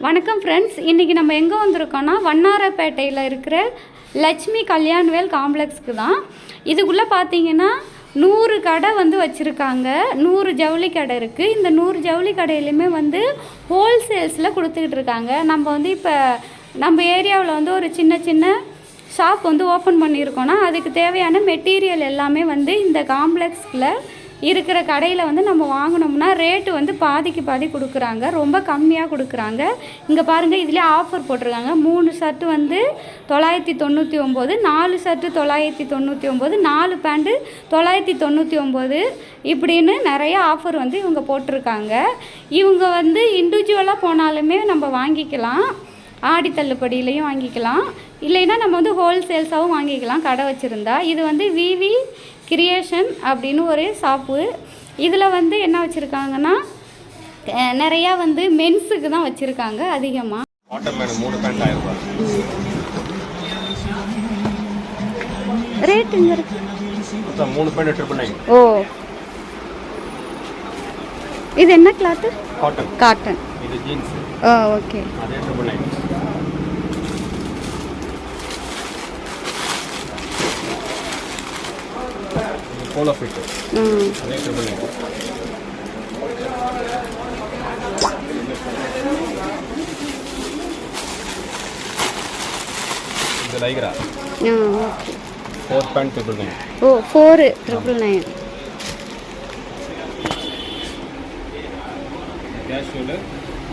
வணக்கம் ஃப்ரெண்ட்ஸ், இன்றைக்கி நம்ம எங்கே வந்திருக்கோன்னா வண்ணாரப்பேட்டையில் இருக்கிற லட்சுமி கல்யாண்வேல் காம்ப்ளெக்ஸ்க்கு தான். இதுக்குள்ளே பார்த்தீங்கன்னா 100 கடை வந்து வச்சுருக்காங்க. 100 ஜவுளி கடை இருக்குது. இந்த 100 ஜவுளி கடையிலையுமே வந்து ஹோல்சேல்ஸில் கொடுத்துக்கிட்டு இருக்காங்க. நம்ம வந்து இப்போ நம்ம ஏரியாவில் வந்து ஒரு சின்ன ஷாப் வந்து ஓப்பன் பண்ணியிருக்கோன்னா அதுக்கு தேவையான மெட்டீரியல் எல்லாமே வந்து இந்த காம்ப்ளெக்ஸில் இருக்கிற கடையில் வந்து நம்ம வாங்கினோம்னா ரேட்டு வந்து பாதிக்கு பாதி கொடுக்குறாங்க, ரொம்ப கம்மியாக கொடுக்குறாங்க. இங்கே பாருங்கள், இதிலே ஆஃபர் போட்டிருக்காங்க. 3 ஷர்ட்டு வந்து 999, 4 ஷர்ட்டு 999, 4 பேண்ட்டு 999 இப்படின்னு நிறைய ஆஃபர் வந்து இவங்க போட்டிருக்காங்க. இவங்க வந்து இண்டிவிஜுவலாக போனாலுமே நம்ம வாங்கிக்கலாம், ஆடி தள்ளுபடியிலையும் வாங்கிக்கலாம், இல்லைன்னா நம்ம வந்து ஹோல்சேல்ஸாகவும் வாங்கிக்கலாம் கடை வச்சுருந்தா. இது வந்து விவி கிரியேஷன் அப்படின்னு ஒரு ஷாப்பு. இதில் வந்து என்ன வச்சுருக்காங்கன்னா நிறையா வந்து மென்ஸுக்கு தான் வச்சுருக்காங்க அதிகமாக. ரேட்டுங்க இருக்கு. ஓ, இது என்ன கிளாத்து? காட்டன். ஓ, ஓகே. போலோ ஃபிட் அதே ட்ரிபிள் நைன். இது லைக்ரா. ஓகே. 4 பேண்ட் 999. ஓ, 4 999. Casual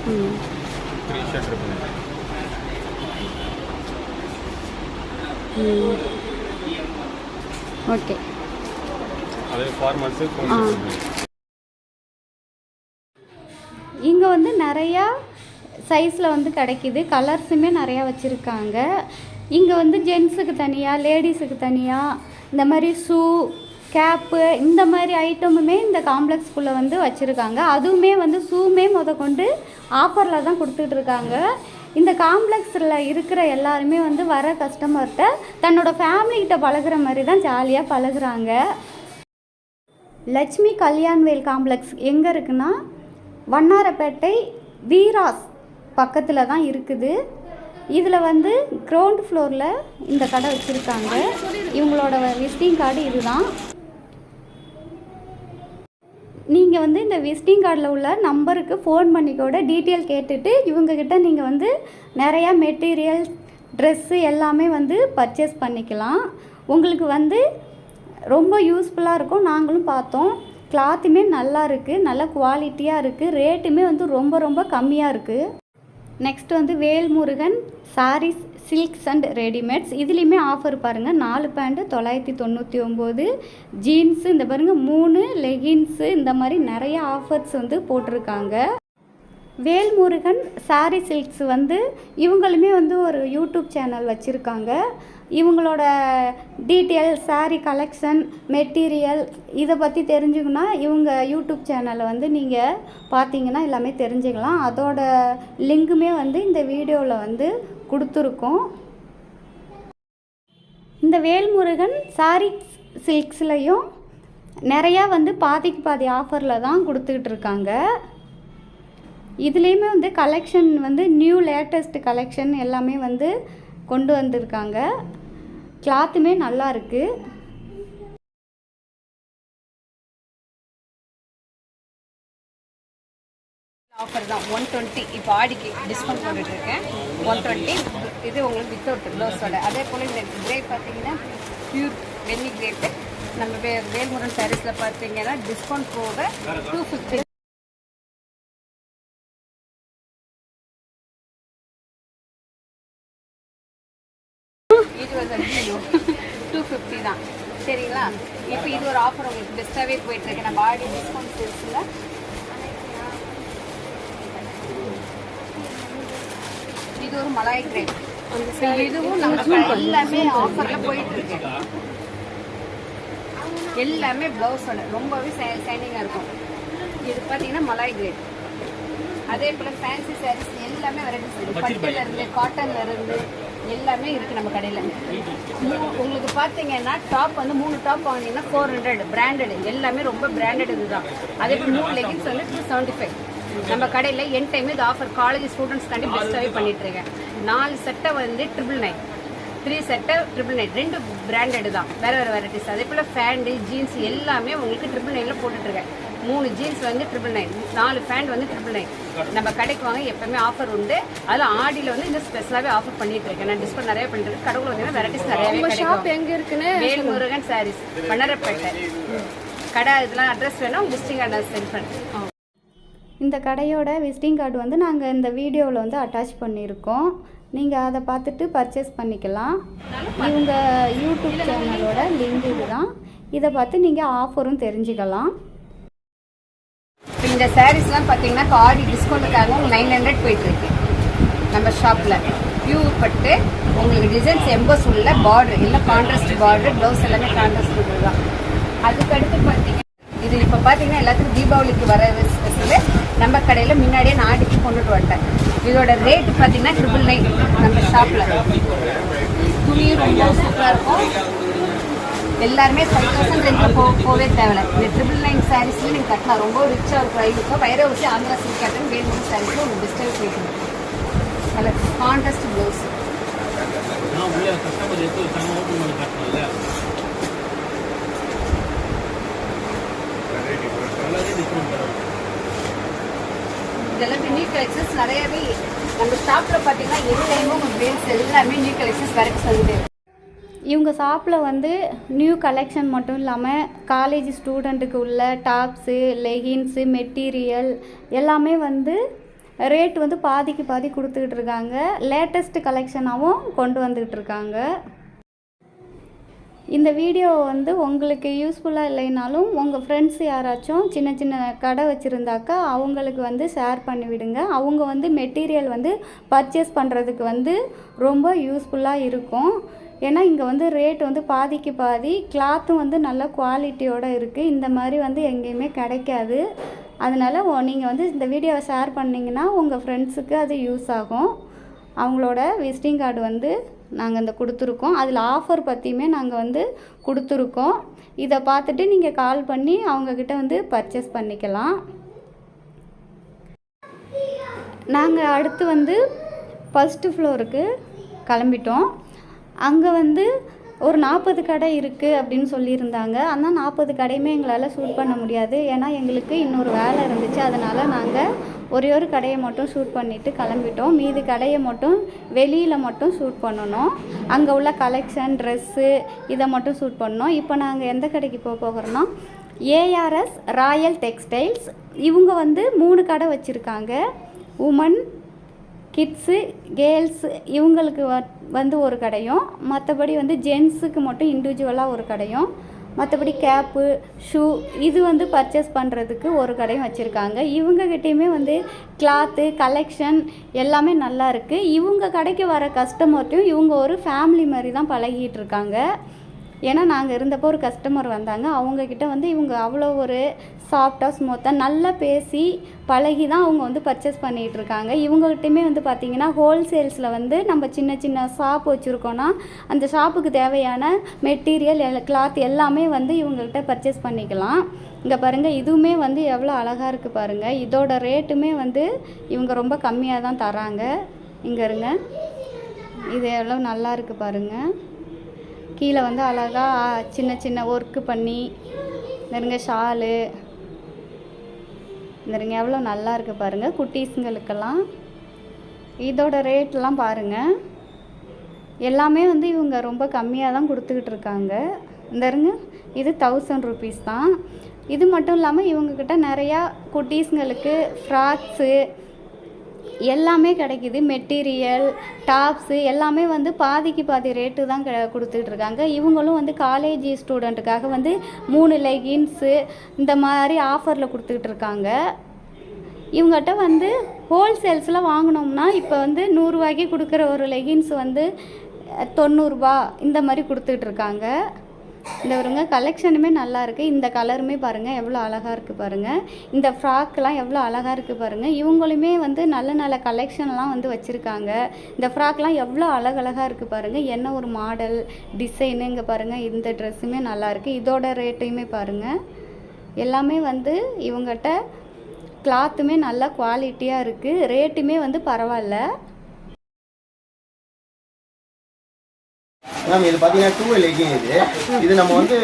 3 shirt 999. ஓகே. அதே ஃபார்மல்ஸ் இங்கே வந்து நிறையா சைஸில் வந்து கிடைக்கிது, கலர்ஸுமே நிறையா வச்சுருக்காங்க. இங்கே வந்து ஜென்ஸுக்கு தனியாக, லேடிஸுக்கு தனியாக, இந்த மாதிரி ஷூ, கேப்பு, இந்த மாதிரி ஐட்டமுமே இந்த காம்ப்ளெக்ஸ்குள்ளே வந்து வச்சுருக்காங்க. அதுவுமே வந்து ஷூமே கொண்டு ஆஃபரில் தான் கொடுத்துட்ருக்காங்க. இந்த காம்ப்ளெக்ஸில் இருக்கிற எல்லாருமே வந்து வர கஸ்டமர்கிட்ட தன்னோட ஃபேமிலிக்கிட்ட பழகுற மாதிரி தான் ஜாலியாக பழகுறாங்க. லட்சுமி கல்யாண்வேல் காம்ப்ளெக்ஸ் எங்கே இருக்குன்னா வண்ணாரப்பேட்டை வீராஸ் பக்கத்தில் தான் இருக்குது. இதில் வந்து கிரவுண்ட் ஃப்ளோரில் இந்த கடை வச்சுருக்காங்க. இவங்களோட விசிட்டிங் கார்டு இதுதான். நீங்கள் வந்து இந்த விசிட்டிங் கார்டில் உள்ள நம்பருக்கு ஃபோன் பண்ணி கூட டீட்டெயில் கேட்டுட்டு இவங்கக்கிட்ட நீங்கள் வந்து நிறையா மெட்டீரியல், ட்ரெஸ்ஸு எல்லாமே வந்து பர்ச்சேஸ் பண்ணிக்கலாம். உங்களுக்கு வந்து ரொம்ப யூஸ்ஃபுல்லாக இருக்கும். நாங்களும் பார்த்தோம், கிளாத்துமே நல்லா இருக்குது, நல்ல குவாலிட்டியாக இருக்குது, ரேட்டுமே வந்து ரொம்ப கம்மியாக இருக்குது. நெக்ஸ்ட் வந்து Velmurugan saris silks and readymades. இதுலேயுமே ஆஃபர் பாருங்கள். 4 பேண்ட்டு 999, ஜீன்ஸு இந்த பாருங்கள் 3 லெகின்ஸு, இந்த மாதிரி நிறைய ஆஃபர்ஸ் வந்து போட்டிருக்காங்க. வேல்முருகன் சாரீ சில்க்ஸ் வந்து இவங்களுமே வந்து ஒரு யூடியூப் சேனல் வச்சுருக்காங்க. இவங்களோட டீட்டெயில், சாரீ கலெக்ஷன், மெட்டீரியல் இதை பற்றி தெரிஞ்சுக்கணுன்னா இவங்க யூடியூப் சேனலை வந்து நீங்கள் பார்த்தீங்கன்னா எல்லாமே தெரிஞ்சுக்கலாம். அதோட லிங்க்குமே வந்து இந்த வீடியோவில் வந்து கொடுத்துருக்கோம். இந்த வேல்முருகன் சாரீ சில்க்ஸ்லையும் நிறையா வந்து பாதிக்கு பாதி ஆஃபரில் தான் கொடுத்துக்கிட்டு இருக்காங்க. இதுலேயுமே வந்து கலெக்ஷன் வந்து நியூ லேட்டஸ்ட் கலெக்ஷன் எல்லாமே வந்து கொண்டு வந்திருக்காங்க. கிளாத்துமே நல்லா இருக்குது. ஆஃபர் தான் 120. இப்போ ஆடிக்கு டிஸ்கவுண்ட் போட்டுட்ருக்கேன். 120 இது உங்களுக்கு வித்தவுட் ப்ளவுஸோட. அதே போல் இந்த கிரேப் பார்த்தீங்கன்னா பியூர் வெள்ளி கிரேப்பு. நம்ம வேல்முருகன் சாரீஸில் பார்த்தீங்கன்னா டிஸ்கவுண்ட் போக 250. இது வந்து 250 தான், சரிங்களா? இப்போ இது ஒரு ஆஃபர் உங்களுக்கு பெஸ்ட்டாகவே போயிட்டுருக்கு. நம்ம ஆடி டிஸ்கவுண்ட் சேல்ஸில் இது ஒரு மலாய் கிரேப். இதுவும் நம்ம எல்லாமே ஆஃபரில் போயிட்டுருக்கு. எல்லாமே ப்ளவுஸோட ரொம்பவே ஷைனிங்காக இருக்கும். இது பார்த்தீங்கன்னா மலாய் கிரேப். அதே போல் ஃபேன்சி சாரீஸ் எல்லாமே வெரைட்டிஸ் இருக்குது. பட்டுலேருந்து காட்டன்லேருந்து எல்லாமே இருக்குது நம்ம கடையில். உங்களுக்கு பார்த்தீங்கன்னா டாப் வந்து 3 டாப் வாங்கினீங்கன்னா 400 பிராண்டட். எல்லாமே ரொம்ப பிராண்டட் இதுதான். அதே போல் 3 லெகின்ஸ் வந்து 275. நம்ம கடையில் என் டைம் இது ஆஃபர் காலேஜ் ஸ்டூடெண்ட்ஸ்க்காண்டி பெஸ்ட்டாகவே பண்ணிட்டு இருக்கேன். 4 செட்டை வந்து 999, 3 செட்டை 999, 2 பிராண்டட் தான், வேறு வேறு வெரைட்டிஸ். அதே போல் ஃபேண்டு ஜீன்ஸ் எல்லாமே உங்களுக்கு 999 போட்டுட்ருக்கேன். 3 ஜீன்ஸ் வந்து 999, 4 ஃபேண்ட் வந்து 999. நம்ம கடைக்கு வாங்க, எப்பவுமே ஆஃபர் உண்டு. அதில் ஆடியில் வந்து இந்த ஸ்பெஷலாகவே ஆஃபர் பண்ணிட்டு இருக்கேன். நான் டிஸ்கவுண்ட் நிறைய பண்ணிட்டு இருக்கேன். கடவுள் வந்து வெரைட்டிஸ் நிறைய ஷாப் எங்கே இருக்குன்னு வேல்முருகன் சாரீஸ், வண்ணாரப்பேட்டை கடை. இதெல்லாம் அட்ரஸ் வேணும், விசிட்டிங் அட்ரஸ் சென்ட் பண்ணுறேன். இந்த கடையோட விசிட்டிங் கார்டு வந்து நாங்கள் இந்த வீடியோவில் வந்து அட்டாச் பண்ணியிருக்கோம். நீங்கள் அதை பார்த்துட்டு பர்ச்சேஸ் பண்ணிக்கலாம். இவங்க யூடியூப் சேனலோட லிங்க் இதுதான். இதை பார்த்து நீங்கள் ஆஃபரும் தெரிஞ்சுக்கலாம். இந்த சாரீஸ்லாம் பார்த்தீங்கன்னா ஆடி டிஸ்கவுண்ட்டுக்காக உங்களுக்கு 900 போயிட்டுருக்கு நம்ம ஷாப்பில். பியூர் பட்டு உங்களுக்கு டிசைன்ஸ் எம்போஸ் உள்ள பார்டர் எல்லாம் கான்ட்ராஸ்ட் பார்டர், ப்ளவுஸ் எல்லாமே கான்ட்ராஸ்ட் பார்டர் தான். அதுக்கடுத்து பார்த்தீங்கன்னா இது இப்போ பார்த்தீங்கன்னா எல்லாத்துக்கும் தீபாவளிக்கு வர ஸ்பெஷல் நம்ம கடையில் முன்னாடியே நான் ஆடிக்கு கொண்டுட்டு வந்துட்டேன். இதோட ரேட் பார்த்தீங்கன்னா 999 நம்ம ஷாப்பில். துணி ரொம்ப சூப்பராக இருக்கும். எல்லாருமே 5000 ரெண்டில் போகவே தேவையில்லை. இந்த 999 சாரீஸ்லேயும் நீங்கள் கட்டலாம். ரொம்ப ரிச்சாக இருக்கும். இருக்கும் வைர ஊசி ஆந்திரா சில்க் காட்டன் வேல்முருகன் சாரீஸில் உங்களுக்கு பெஸ்ட்டாக போயிட்டு கலர் கான்ட்ராஸ்ட் ப்ளவுஸ். இதெல்லாம் நியூ கலெக்ஷன்ஸ் நிறையவே நம்ம ஷாப்பில் பார்த்தீங்கன்னா எந்த டைமும் உங்கள் பேர்ஸ் எல்லாமே நியூ கலெக்ஷன்ஸ் வெரைட்டிஸ் வந்துட்டு. இவங்க ஷாப்பில் வந்து நியூ கலெக்ஷன் மட்டும் இல்லாமல் காலேஜ் ஸ்டூடெண்ட்டுக்கு உள்ள டாப்ஸு, லெகின்ஸு, மெட்டீரியல் எல்லாமே வந்து ரேட் வந்து பாதிக்கு பாதி கொடுத்துக்கிட்டு இருக்காங்க. லேட்டஸ்ட் கலெக்ஷனாகவும் கொண்டு வந்துக்கிட்டு இருக்காங்க. இந்த வீடியோ வந்து உங்களுக்கு யூஸ்ஃபுல்லாக இல்லைனாலும் உங்கள் ஃப்ரெண்ட்ஸ் யாராச்சும் சின்ன சின்ன கடை வச்சுருந்தாக்கா அவங்களுக்கு வந்து ஷேர் பண்ணிவிடுங்க. அவங்க வந்து மெட்டீரியல் வந்து பர்ச்சேஸ் பண்ணுறதுக்கு வந்து ரொம்ப யூஸ்ஃபுல்லாக இருக்கும். ஏன்னா இங்கே வந்து ரேட் வந்து பாதிக்கு பாதி, கிளாத்தும் வந்து நல்ல குவாலிட்டியோடு இருக்குது. இந்த மாதிரி வந்து எங்கேயுமே கிடைக்காது. அதனால் நீங்கள் வந்து இந்த வீடியோவை ஷேர் பண்ணிங்கன்னா உங்கள் ஃப்ரெண்ட்ஸுக்கு அது யூஸ் ஆகும். அவங்களோட விசிட்டிங் கார்டு வந்து நாங்கள் இந்த கொடுத்துருக்கோம். அதில் ஆஃபர் பற்றியுமே நாங்கள் வந்து கொடுத்துருக்கோம். இதை பார்த்துட்டு நீங்கள் கால் பண்ணி அவங்கக்கிட்ட வந்து பர்ச்சேஸ் பண்ணிக்கலாம். நாங்கள் அடுத்து வந்து ஃபஸ்ட்டு ஃப்ளோருக்கு கிளம்பிட்டோம். அங்கே வந்து ஒரு 40 கடை இருக்குது அப்படின்னு சொல்லியிருந்தாங்க. ஆனால் 40 கடையுமே எங்களால் ஷூட் பண்ண முடியாது. ஏன்னா எங்களுக்கு இன்னொரு வேலை இருந்துச்சு. அதனால் நாங்கள் ஒரே ஒரு கடையை மட்டும் ஷூட் பண்ணிவிட்டு கிளம்பிட்டோம். மீதி கடையை மட்டும் வெளியில் மட்டும் ஷூட் பண்ணணும். அங்கே உள்ள கலெக்ஷன், ட்ரெஸ்ஸு இதை மட்டும் ஷூட் பண்ணோம். இப்போ நாங்கள் எந்த கடைக்கு போகிறோன்னா ஏஆர்எஸ் ராயல் டெக்ஸ்டைல்ஸ். இவங்க வந்து 3 கடை வச்சுருக்காங்க. உமன், கிட்ஸு, கேர்ள்ஸு இவங்களுக்கு வந்து ஒரு கடையும், மற்றபடி வந்து ஜென்ஸுக்கு மட்டும் இண்டிவிஜுவலாக ஒரு கடையும், மற்றபடி கேப்பு, ஷூ இது வந்து பர்ச்சேஸ் பண்ணுறதுக்கு ஒரு கடையும் வச்சுருக்காங்க. இவங்ககிட்டையுமே வந்து கிளாத்து, கலெக்ஷன் எல்லாமே நல்லா இருக்குது. இவங்க கடைக்கு வர கஸ்டமர்ட்டையும் இவங்க ஒரு ஃபேமிலி மாதிரி தான் பழகிட்டு இருக்காங்க. ஏன்னா நாங்கள் இருந்தப்போ ஒரு கஸ்டமர் வந்தாங்க. அவங்கக்கிட்ட வந்து இவங்க அவ்வளோ ஒரு சாஃப்டாக ஸ்மூத்தாக நல்லா பேசி பழகி தான் அவங்க வந்து பர்ச்சேஸ் பண்ணிகிட்ருக்காங்க. இவங்ககிட்டையுமே வந்து பார்த்திங்கன்னா ஹோல்சேல்ஸில் வந்து நம்ம சின்ன சின்ன ஷாப் வச்சுருக்கோன்னா அந்த ஷாப்புக்கு தேவையான மெட்டீரியல், கிளாத் எல்லாமே வந்து இவங்ககிட்ட பர்ச்சேஸ் பண்ணிக்கலாம். இங்கே பாருங்கள், இதுவுமே வந்து எவ்வளோ அழகாக இருக்குது பாருங்கள். இதோட ரேட்டுமே வந்து இவங்க ரொம்ப கம்மியாக தான் தராங்க. இங்கே இருங்க, இது எவ்வளோ நல்லா இருக்குது பாருங்கள். கீழே வந்து அழகாக சின்ன சின்ன ஒர்க்கு பண்ணி நெருங்க ஷாலு நெருங்க எவ்வளோ நல்லா இருக்குது பாருங்கள். குட்டீஸுங்களுக்கெல்லாம் இதோட ரேட்லாம் பாருங்கள். எல்லாமே வந்து இவங்க ரொம்ப கம்மியாக தான் கொடுத்துக்கிட்டு இருக்காங்க. இந்தருங்க, இது 1000 rupees தான். இது மட்டும் இல்லாமல் இவங்கக்கிட்ட நிறையா குட்டீஸுங்களுக்கு ஃப்ராக்ஸு எல்லாமே கிடைக்கிது. மெட்டீரியல், டாப்ஸு எல்லாமே வந்து பாதிக்கு பாதி ரேட்டு தான் கொடுத்துட்ருக்காங்க. இவங்களும் வந்து காலேஜ் ஸ்டூடெண்ட்டுக்காக வந்து 3 லெகின்ஸு இந்த மாதிரி ஆஃபரில் கொடுத்துக்கிட்டு இருக்காங்க. இவங்ககிட்ட வந்து ஹோல்சேல்ஸில் வாங்கினோம்னா இப்போ வந்து 100 ரூபாய்க்கு கொடுக்குற ஒரு லெகின்ஸ் வந்து 90 ரூபா இந்த மாதிரி கொடுத்துட்ருக்காங்க. இந்த வருங்க கலெக்ஷனுமே நல்லா இருக்குது. இந்த கலருமே பாருங்கள் எவ்வளோ அழகாக இருக்குது பாருங்கள். இந்த ஃப்ராக்லாம் எவ்வளோ அழகாக இருக்குது பாருங்கள். இவங்களுமே வந்து நல்ல நல்ல கலெக்ஷன்லாம் வந்து வச்சுருக்காங்க. இந்த ஃப்ராக்லாம் எவ்வளோ அழகழகாக இருக்குது பாருங்கள். என்ன ஒரு மாடல் டிசைனு. இங்கே பாருங்கள், இந்த ட்ரெஸ்ஸுமே நல்லாயிருக்கு. இதோட ரேட்டையுமே பாருங்கள். எல்லாமே வந்து இவங்ககிட்ட கிளாத்துமே நல்லா குவாலிட்டியாக இருக்குது, ரேட்டுமே வந்து பரவாயில்ல. மேம் இது பார்த்தீங்கன்னா 2 லெகிங் இது நம்ம வந்து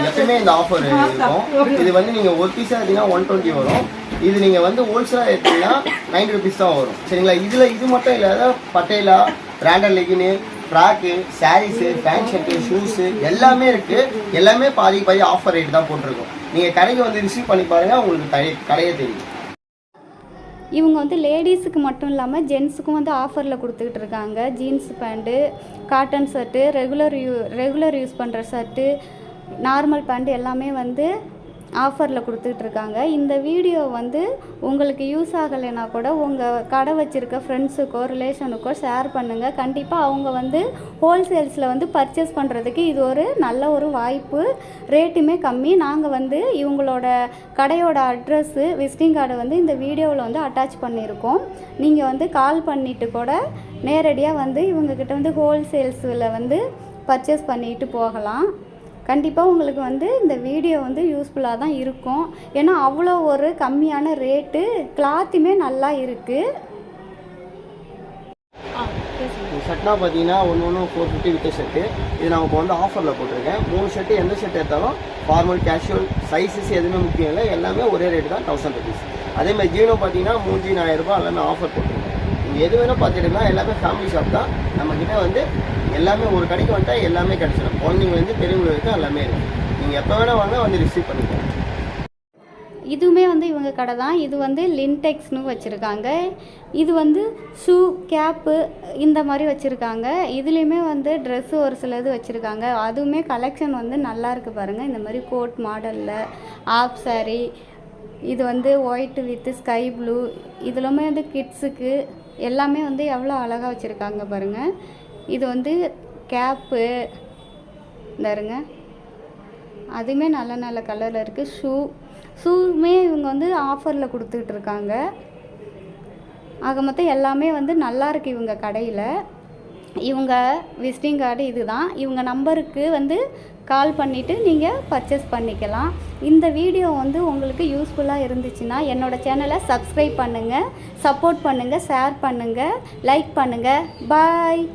எப்பயுமே இந்த ஆஃபர் இருக்கும். இது வந்து நீங்கள் ஒரு பீஸாக எடுத்தீங்கன்னா 120 வரும். இது நீங்கள் வந்து ஹோல்சேலாக எடுத்தீங்கன்னா 90 ருபீஸ் தான் வரும். சரிங்களா? இதில் இது மட்டும் இல்லாத பட்டேலா, பிராண்டட் லெகின்னு, frock, saris, pant shirt, shoes எல்லாமே இருக்குது. எல்லாமே பாதி ஆஃபர் ரேட் தான் போட்டிருக்கோம். நீங்கள் கடைக்கு வந்து ரிசீவ் பண்ணி பாருங்கள், உங்களுக்கு கடையே தெரியும். இவங்க வந்து லேடிஸுக்கு மட்டும் இல்லாமல் ஜென்ஸுக்கும் வந்து ஆஃபரில் கொடுத்துக்கிட்டு இருக்காங்க. Jeans pant, cotton shirt, regular use பண்ணுற ஷர்ட்டு, நார்மல் பேண்ட் எல்லாமே வந்து ஆஃபரில் கொடுத்துக்கிட்டு இருக்காங்க. இந்த வீடியோ வந்து உங்களுக்கு யூஸ் ஆகலைன்னா கூட உங்கள் கடை வச்சுருக்க ஃப்ரெண்ட்ஸுக்கோ ரிலேஷனுக்கோ ஷேர் பண்ணுங்கள். கண்டிப்பாக அவங்க வந்து ஹோல்சேல்ஸில் வந்து பர்ச்சேஸ் பண்ணுறதுக்கு இது ஒரு நல்ல ஒரு வாய்ப்பு. ரேட்டுமே கம்மி. நாங்கள் வந்து இவங்களோட கடையோட அட்ரஸ்ஸு, விசிட்டிங் கார்டை வந்து இந்த வீடியோவில் வந்து அட்டாச் பண்ணியிருக்கோம். நீங்கள் வந்து கால் பண்ணிவிட்டு கூட நேரடியாக வந்து இவங்கக்கிட்ட வந்து ஹோல்சேல்ஸில் வந்து பர்ச்சேஸ் பண்ணிட்டு போகலாம். கண்டிப்பாக உங்களுக்கு வந்து இந்த வீடியோ வந்து யூஸ்ஃபுல்லாக தான் இருக்கும். ஏன்னா அவ்வளோ ஒரு கம்மியான ரேட்டு, கிளாத்துமே நல்லா இருக்குது. ஷர்ட்னா பார்த்தீங்கன்னா ஒன்று 450 வித் ஷர்ட்டு. இது நான் இப்போ வந்து ஆஃபரில் போட்டிருக்கேன். 3 ஷர்ட்டு எந்த ஷர்ட் எடுத்தாலும் ஃபார்மல், கேஷுவல், சைஸஸ் எதுவுமே முக்கியம் இல்லை. எல்லாமே ஒரே ரேட்டு தான், 1000 ருபீஸ். அதேமாதிரி ஜீனோ பார்த்தீங்கன்னா 3000 ரூபாய் எல்லாமே ஆஃபர் போட்டிருக்கேன். நீங்கள் எது வேணால் பார்த்துட்டுக்கலாம். எல்லாமே ஃபேமிலி ஷாப் தான். நம்மக்கிட்ட வந்து எல்லாமே ஒரு கடைக்கு வந்துட்டால் எல்லாமே கிடச்சிடும். குழந்தைங்கலேருந்து பெரியவங்க வரைக்கும் எல்லாமே இருக்குது. நீங்கள் எப்போ வேணால் வாங்க, வந்து ரிசீவ் பண்ணிக்கலாம். இதுவுமே வந்து இவங்க கடை தான். இது வந்து லின்டெக்ஸ்னு வச்சுருக்காங்க. இது வந்து ஷூ, கேப்பு இந்த மாதிரி வச்சுருக்காங்க. இதுலேயுமே வந்து ட்ரெஸ்ஸு ஒரு சிலது வச்சுருக்காங்க. அதுவுமே கலெக்ஷன் வந்து நல்லா இருக்குது பாருங்கள். இந்த மாதிரி கோட் மாடலில் ஆஃப் சாரீ, இது வந்து ஒயிட் வித் ஸ்கை ப்ளூ, இதுலுமே வந்து கிட்ஸுக்கு எல்லாமே வந்து எவ்வளோ அழகாக வச்சுருக்காங்க பாருங்கள். இது வந்து கேப்பு இந்தாருங்க, அதுவுமே நல்ல நல்ல கலரில் இருக்குது. ஷூவுமே இவங்க வந்து ஆஃபரில் கொடுத்துக்கிட்டு இருக்காங்க. ஆக மொத்தம் எல்லாமே வந்து நல்லா இருக்குது இவங்க கடையில். இவங்க விசிட்டிங் கார்டு இது தான். இவங்க நம்பருக்கு வந்து கால் பண்ணிவிட்டு நீங்கள் பர்ச்சேஸ் பண்ணிக்கலாம். இந்த வீடியோ வந்து உங்களுக்கு யூஸ்ஃபுல்லாக இருந்துச்சுன்னா என்னோடய சேனலை சப்ஸ்கிரைப் பண்ணுங்கள், சப்போர்ட் பண்ணுங்கள், ஷேர் பண்ணுங்கள், லைக் பண்ணுங்கள். பாய்.